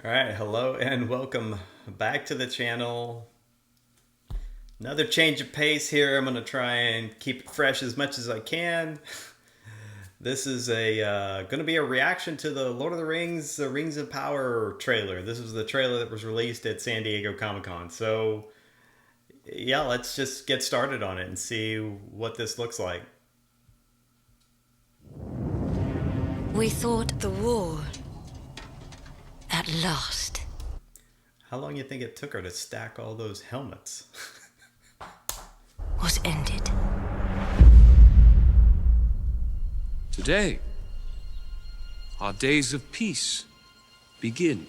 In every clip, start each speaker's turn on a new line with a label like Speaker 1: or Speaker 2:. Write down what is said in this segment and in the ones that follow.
Speaker 1: All right, hello and welcome back to the channel. Another change of pace here. I'm going to try and keep it fresh as much as I can. This is going to be a reaction to the Lord of the Rings, the Rings of Power trailer. This is the trailer that was released at San Diego Comic-Con. So, yeah, let's just get started on it and see what this looks like.
Speaker 2: We thought the war, at last,
Speaker 1: How long do you think it took her to stack all those helmets?
Speaker 2: was ended.
Speaker 3: Today, our days of peace begin.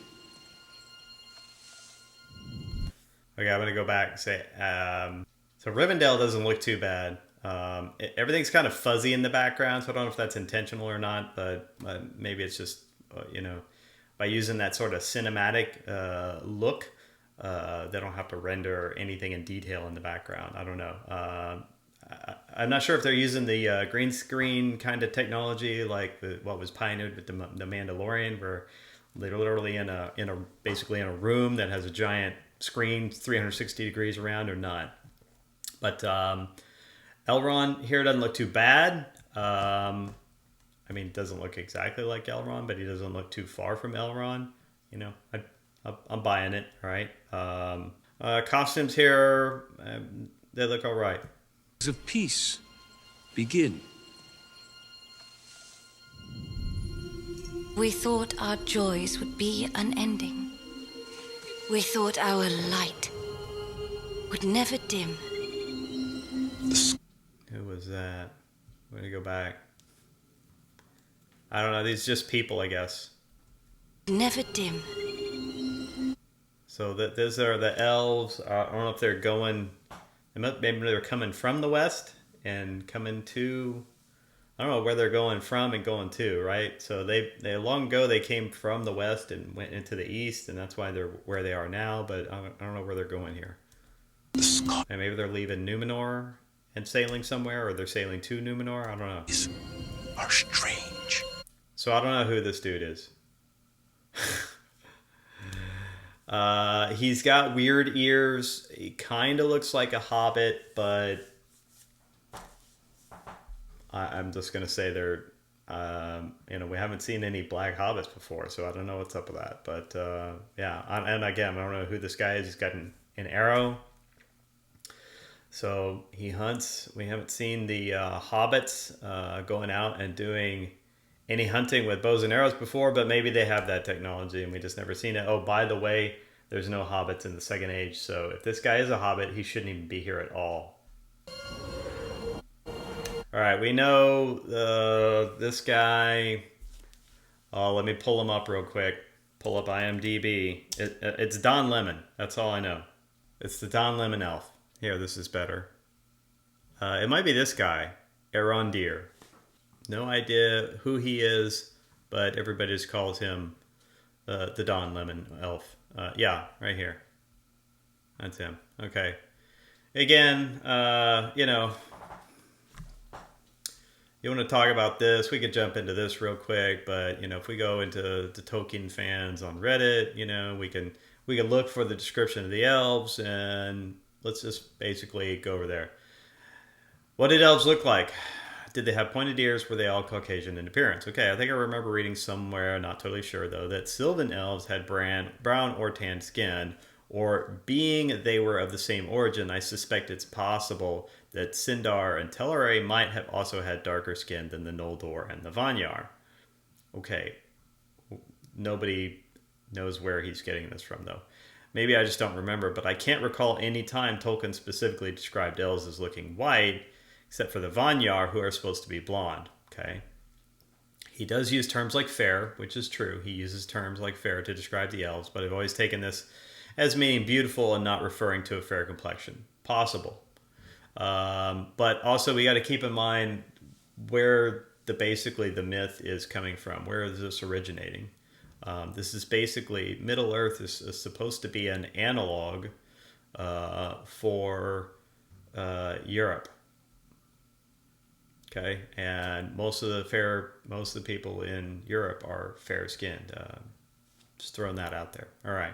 Speaker 1: Okay, I'm going to go back and say, so Rivendell doesn't look too bad. Everything's kind of fuzzy in the background, so I don't know if that's intentional or not, but maybe it's just, by using that sort of cinematic look, they don't have to render anything in detail in the background. I don't know. I'm not sure if they're using the green screen kind of technology like what was pioneered with the Mandalorian, where they're literally basically in a room that has a giant screen 360 degrees around, or not. But Elrond here doesn't look too bad. I mean, doesn't look exactly like Elrond, but he doesn't look too far from Elrond. You know, I'm buying it. All right. Costumes here, they look all right.
Speaker 3: Days of peace begin.
Speaker 2: We thought our joys would be unending. We thought our light would never dim.
Speaker 1: Who was that? We're gonna go back. I don't know. These are just people, I guess.
Speaker 2: Never dim.
Speaker 1: So those are the elves. I don't know if they're going. Maybe they're coming from the west and coming to. I don't know where they're going from and going to. Right. So they long ago they came from the west and went into the east, and that's why they're where they are now. But I don't know where they're going here. And maybe they're leaving Numenor and sailing somewhere, or they're sailing to Numenor. I don't know.
Speaker 3: Are strange.
Speaker 1: So I don't know who this dude is. He's got weird ears. He kind of looks like a hobbit, but I'm just gonna say they're, we haven't seen any black hobbits before, so I don't know what's up with that. But yeah, and again, I don't know who this guy is. He's got an arrow, so he hunts. We haven't seen the hobbits going out and doing any hunting with bows and arrows before, but maybe they have that technology and we just never seen it. Oh, by the way, there's no hobbits in the Second Age, so if this guy is a hobbit, he shouldn't even be here at all. All right, we know this guy. Oh, let me pull him up real quick. Pull up IMDB. It's Don Lemon. That's all I know. It's the Don Lemon elf. Here, this is better. It might be this guy, Arondir. No idea who he is, but everybody just calls him the Don Lemon elf. Yeah, right here. That's him. Okay. Again, you want to talk about this, we could jump into this real quick, but, if we go into the Tolkien fans on Reddit, we can look for the description of the elves, and let's just basically go over there. What did elves look like? Did they have pointed ears? Were they all Caucasian in appearance? Okay, I think I remember reading somewhere, not totally sure though, that Sylvan elves had brown or tanned skin, or being they were of the same origin, I suspect it's possible that Sindar and Telerae might have also had darker skin than the Noldor and the Vanyar. Okay, nobody knows where he's getting this from though. Maybe I just don't remember, but I can't recall any time Tolkien specifically described elves as looking white, except for the Vanyar, who are supposed to be blonde. Okay, he does use terms like fair, which is true. He uses terms like fair to describe the elves, but I've always taken this as meaning beautiful and not referring to a fair complexion. Possible. But also we got to keep in mind where basically the myth is coming from. Where is this originating? This is basically, Middle Earth is supposed to be an analog for Europe. Okay, and most of the people in Europe are fair skinned. Just throwing that out there. All right.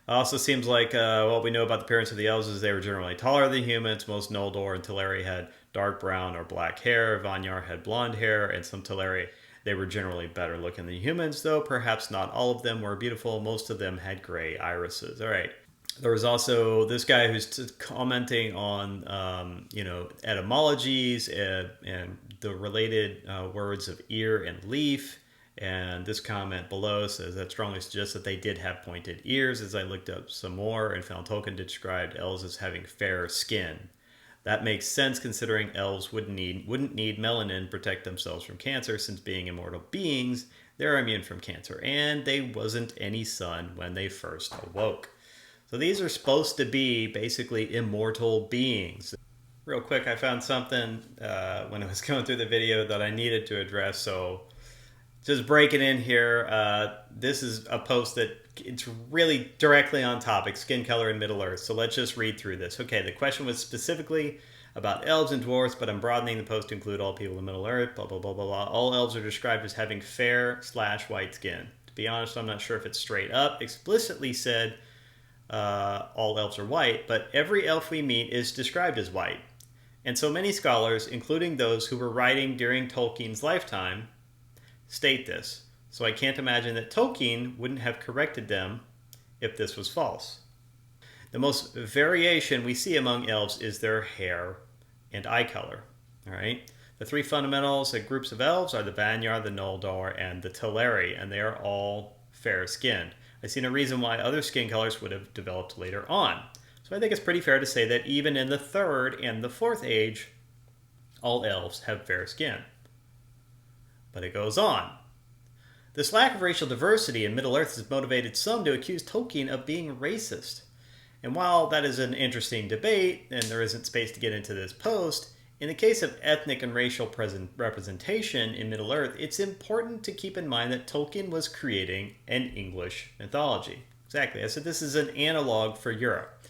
Speaker 1: Also seems like what we know about the appearance of the elves is they were generally taller than humans. Most Noldor and Teleri had dark brown or black hair. Vanyar had blonde hair, and some Teleri, they were generally better looking than humans, though perhaps not all of them were beautiful. Most of them had gray irises. All right. There was also this guy who's commenting on, etymologies and the related words of ear and leaf. And this comment below says that strongly suggests that they did have pointed ears. As I looked up some more and found Tolkien described elves as having fair skin. That makes sense considering elves wouldn't need melanin to protect themselves from cancer, since being immortal beings, they're immune from cancer. And they wasn't any sun when they first awoke. So these are supposed to be basically immortal beings. Real quick, I found something when I was going through the video that I needed to address. So just breaking in here, this is a post that it's really directly on topic, skin color in Middle-earth. So let's just read through this. Okay, the question was specifically about elves and dwarves, but I'm broadening the post to include all people in Middle-earth, blah, blah, blah, blah, blah. All elves are described as having fair/white skin. To be honest, I'm not sure if it's straight up explicitly said all elves are white, but every elf we meet is described as white. And so many scholars, including those who were writing during Tolkien's lifetime, state this. So I can't imagine that Tolkien wouldn't have corrected them if this was false. The most variation we see among elves is their hair and eye color. All right. The three fundamentals groups of elves are the Vanyar, the Noldor, and the Teleri, and they are all fair-skinned. I see no reason why other skin colors would have developed later on. So I think it's pretty fair to say that even in the third and the fourth age, all elves have fair skin. But it goes on. This lack of racial diversity in Middle-earth has motivated some to accuse Tolkien of being racist. And while that is an interesting debate, and there isn't space to get into this post, in the case of ethnic and racial representation in Middle-earth, it's important to keep in mind that Tolkien was creating an English mythology. Exactly. I said this is an analog for Europe.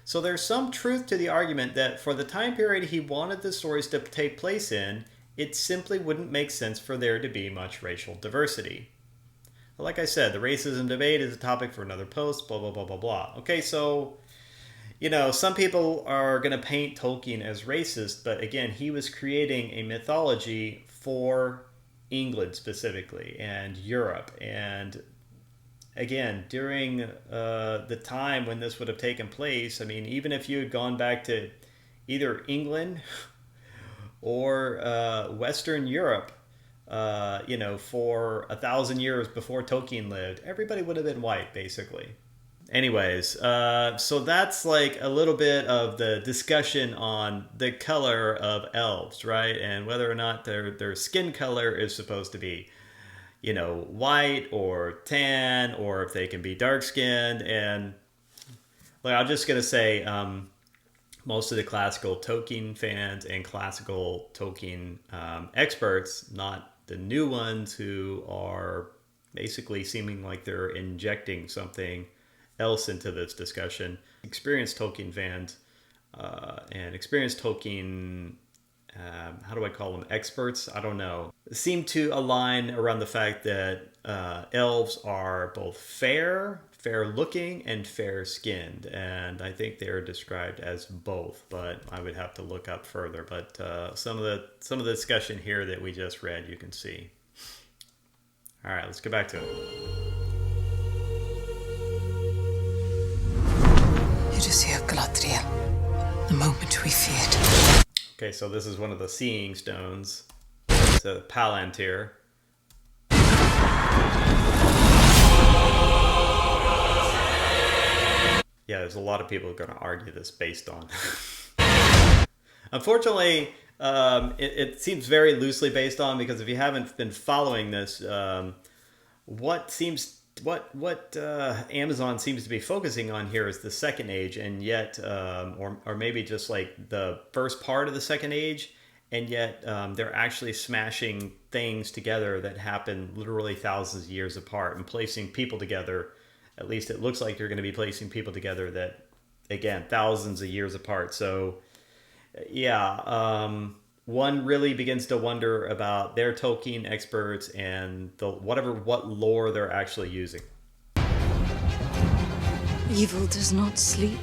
Speaker 1: So there's some truth to the argument that for the time period he wanted the stories to take place in, it simply wouldn't make sense for there to be much racial diversity. But like I said, the racism debate is a topic for another post, blah, blah, blah, blah, blah. Okay, so some people are going to paint Tolkien as racist, but again, he was creating a mythology for England specifically and Europe. And again, during the time when this would have taken place, I mean, even if you had gone back to either England or Western Europe, for 1,000 years before Tolkien lived, everybody would have been white, basically. Anyways, so that's like a little bit of the discussion on the color of elves, right? And whether or not their skin color is supposed to be, white or tan, or if they can be dark-skinned. And I'm just going to say most of the classical Tolkien fans and classical Tolkien experts, not the new ones who are basically seeming like they're injecting something else into this discussion. Experienced Tolkien fans and experienced Tolkien, how do I call them, experts? I don't know. Seem to align around the fact that elves are both fair-looking, and fair-skinned. And I think they're described as both, but I would have to look up further. But some of the discussion here that we just read, you can see. All right, let's get back to it.
Speaker 4: It is here, Galadriel, the moment we feared.
Speaker 1: Okay, so this is one of the seeing stones. It's a Palantir. Yeah, there's a lot of people going to argue this based on. Unfortunately, it seems very loosely based on, because if you haven't been following this, what Amazon seems to be focusing on here is the Second Age, and yet, or maybe just like the first part of the Second Age, and yet they're actually smashing things together that happen literally thousands of years apart and placing people together. At least it looks like you're going to be placing people together that, again, thousands of years apart. So, yeah, one really begins to wonder about their Tolkien experts and what lore they're actually using.
Speaker 2: Evil does not sleep.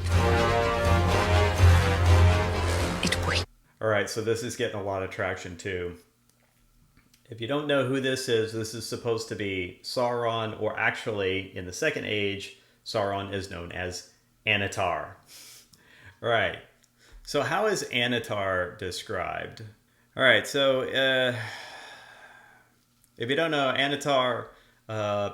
Speaker 2: It wakes.
Speaker 1: All right, so this is getting a lot of traction too. If you don't know who this is supposed to be Sauron, or actually, in the Second Age, Sauron is known as Annatar. All right, so how is Annatar described? All right, so if you don't know, Annatar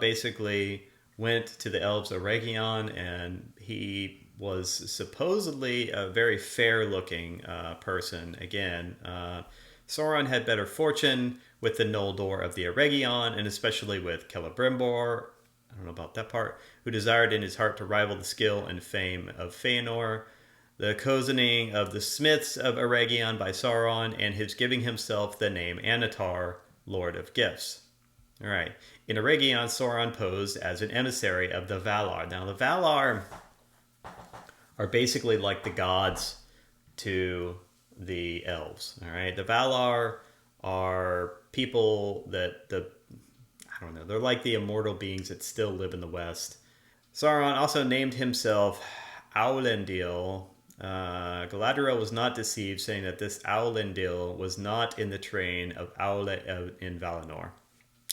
Speaker 1: basically went to the Elves of Rhegion, and he was supposedly a very fair-looking person. Again, Sauron had better fortune with the Noldor of the Eregion, and especially with Celebrimbor, I don't know about that part, who desired in his heart to rival the skill and fame of Feanor, the cozening of the smiths of Eregion by Sauron, and his giving himself the name Annatar, Lord of Gifts. All right. In Eregion, Sauron posed as an emissary of the Valar. Now, the Valar are basically like the gods to the elves. All right. The Valar are people that I don't know, they're like the immortal beings that still live in the West. Sauron also named himself Aulendil. Galadriel was not deceived, saying that this Aulendil was not in the train of Aule in Valinor.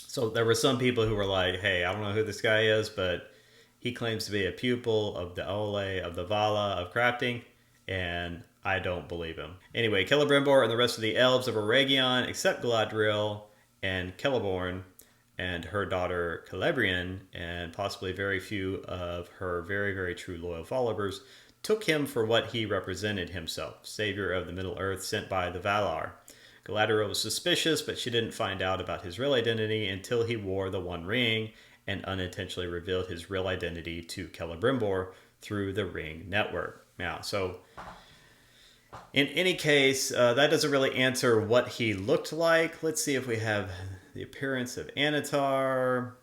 Speaker 1: So there were some people who were like, hey, I don't know who this guy is, but he claims to be a pupil of the Aule, of the Vala, of crafting, and I don't believe him. Anyway, Celebrimbor and the rest of the elves of Eregion, except Galadriel and Celeborn and her daughter Celebrian, and possibly very few of her very, very true loyal followers, took him for what he represented himself, savior of the Middle Earth sent by the Valar. Galadriel was suspicious, but she didn't find out about his real identity until he wore the One Ring and unintentionally revealed his real identity to Celebrimbor through the Ring network. Now, so in any case, that doesn't really answer what he looked like. Let's see if we have the appearance of Annatar.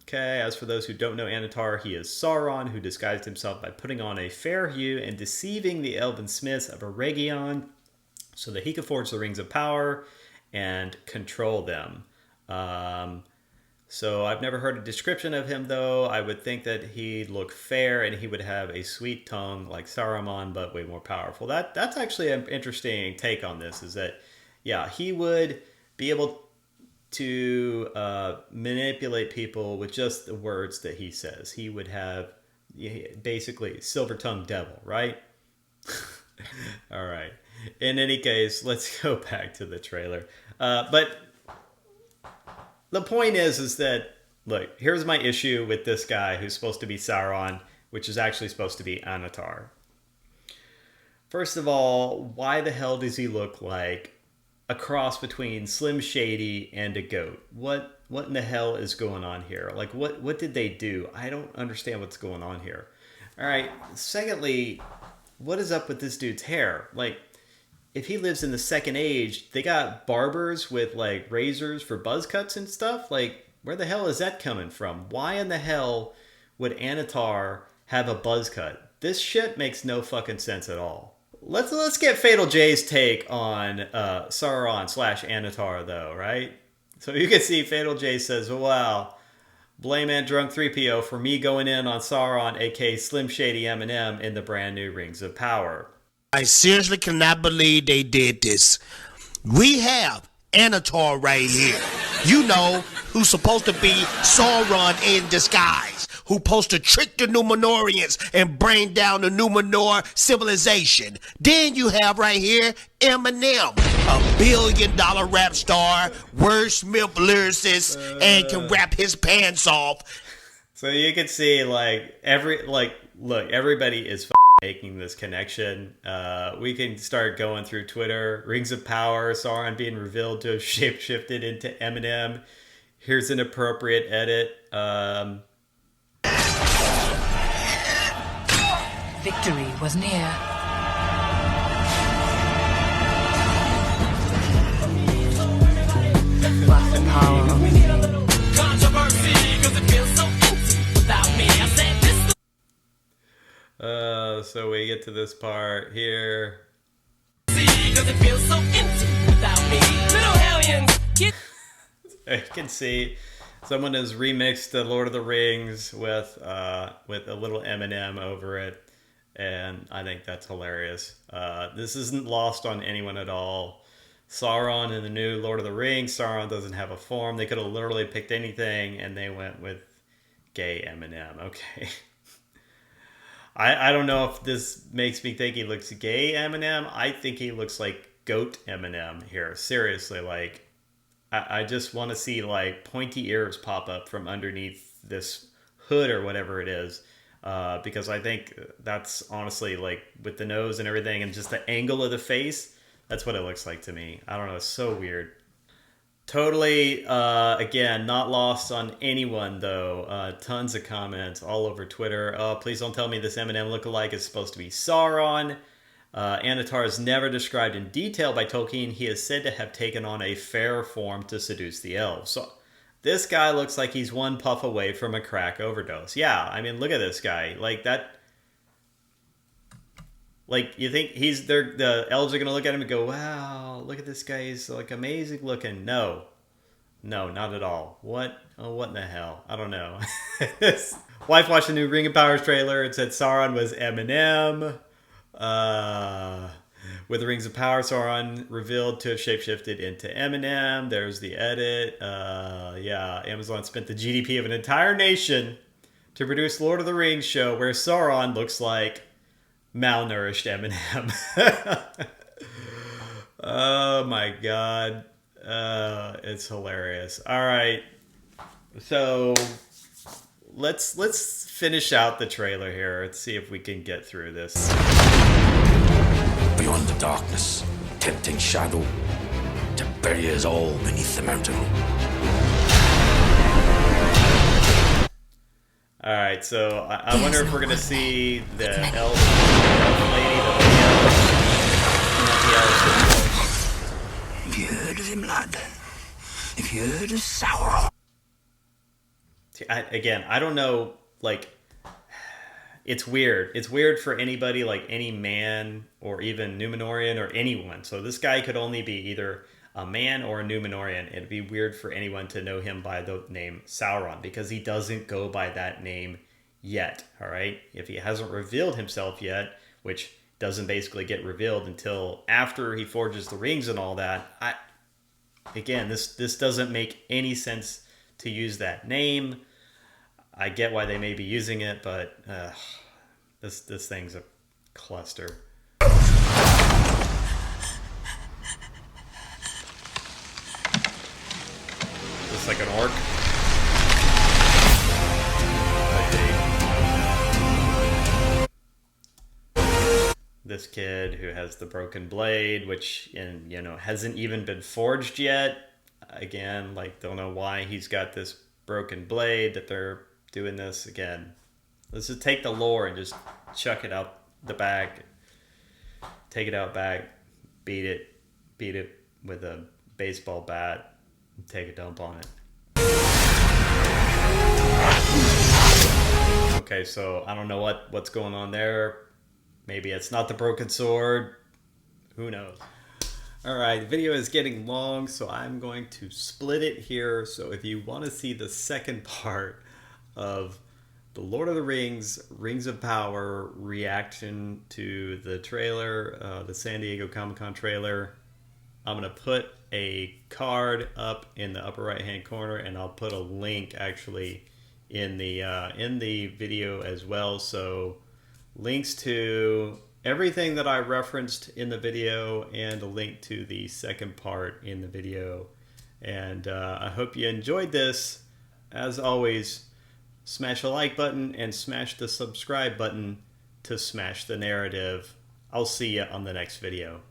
Speaker 1: Okay, as for those who don't know Annatar, he is Sauron, who disguised himself by putting on a fair hue and deceiving the elven smiths of Eregion so that he could forge the rings of power and control them. So I've never heard a description of him, though. I would think that he'd look fair and he would have a sweet tongue like Saruman, but way more powerful. That's actually an interesting take on this, is that, yeah, he would be able to manipulate people with just the words that he says. He would have basically silver-tongued devil, right? All right. In any case, let's go back to the trailer. But the point is that, look, here's my issue with this guy who's supposed to be Sauron, which is actually supposed to be Annatar. First of all, why the hell does he look like a cross between Slim Shady and a goat? What in the hell is going on here? Like, what did they do? I don't understand what's going on here. All right. Secondly, what is up with this dude's hair? Like, if he lives in the Second Age, they got barbers with like razors for buzz cuts and stuff. Like, where the hell is that coming from? Why in the hell would Annatar have a buzz cut? This shit makes no fucking sense at all. Let's get Fatal J's take on Sauron / Annatar, though, right? So you can see Fatal J says, "Wow, blame and drunk 3PO for me going in on Sauron, aka Slim Shady Eminem, in the brand new Rings of Power."
Speaker 5: I seriously cannot believe they did this. We have Annatar right here. You know, who's supposed to be Sauron in disguise, who's supposed to trick the Numenorians and bring down the Numenor civilization. Then you have right here Eminem, $1 billion rap star, wordsmith lyricist, and can rap his pants off.
Speaker 1: So you can see, like, look, everybody is making this connection. We can start going through Twitter. Rings of Power, Sauron being revealed to have shapeshifted into Eminem. Here's an appropriate edit.
Speaker 4: Victory was near. But the power of
Speaker 6: controversy, 'cause it feels so empty without me. I said this.
Speaker 1: So we get to this part here.
Speaker 6: Cause it feels so empty without me. Little hellions, get.
Speaker 1: You can see Someone has remixed the Lord of the Rings with a little Eminem over it, and I think that's hilarious. This isn't lost on anyone at all. Sauron in the new Lord of the Rings, Sauron doesn't have a form. They could have literally picked anything, and they went with gay Eminem. Okay. I don't know if this makes me think he looks gay Eminem. I think he looks like goat Eminem here. Seriously, like, I just want to see, like, pointy ears pop up from underneath this hood or whatever it is. Because I think that's honestly, like, with the nose and everything and just the angle of the face, that's what it looks like to me. I don't know. It's so weird. Totally, again, not lost on anyone, though. Tons of comments all over Twitter. Oh, please don't tell me this Eminem lookalike is supposed to be Sauron. Annatar is never described in detail by Tolkien. He is said to have taken on a fair form to seduce the elves. So this guy looks like he's one puff away from a crack overdose. Yeah, I mean, look at this guy. Like, that... Like, you think the elves are going to look at him and go, wow, look at this guy, he's, like, amazing looking. No, not at all. What in the hell? I don't know. Wife watched the new Ring of Power trailer. It said Sauron was Eminem. With the Rings of Power, Sauron revealed to have shapeshifted into Eminem. There's the edit. Yeah, Amazon spent the GDP of an entire nation to produce Lord of the Rings show where Sauron looks like malnourished Eminem. Oh my god. It's hilarious. All right. So let's finish out the trailer here. Let's see if we can get through this.
Speaker 7: Beyond the darkness, tempting shadow to bury us all beneath the mountain.
Speaker 1: All right, so I wonder if we're gonna see the elf lady,
Speaker 7: Have you heard of him, lad? Have you heard of Sauron?
Speaker 1: Again, I don't know. Like, it's weird. It's weird for anybody, like any man or even Numenorian or anyone. So this guy could only be either a man or a Numenorian. It'd be weird for anyone to know him by the name Sauron because he doesn't go by that name yet, all right? If he hasn't revealed himself yet, which doesn't basically get revealed until after he forges the rings and all that, again, this doesn't make any sense to use that name. I get why they may be using it, but this thing's a cluster. Just like an orc. This kid who has the broken blade, which hasn't even been forged yet. Again, like, don't know why he's got this broken blade that they're doing this again. Let's just take the lore and just chuck it out the back. Take it out back. Beat it with a baseball bat. Take a dump on it. Okay, so I don't know what's going on there. Maybe it's not the broken sword. Who knows? Alright, the video is getting long, so I'm going to split it here. So if you want to see the second part of the Lord of the Rings, Rings of Power reaction to the trailer, the San Diego Comic-Con trailer, I'm going to put a card up in the upper right hand corner, and I'll put a link actually in the video as well. So links to everything that I referenced in the video and a link to the second part in the video. And I hope you enjoyed this. As always, smash the like button and smash the subscribe button to smash the narrative. I'll see you on the next video.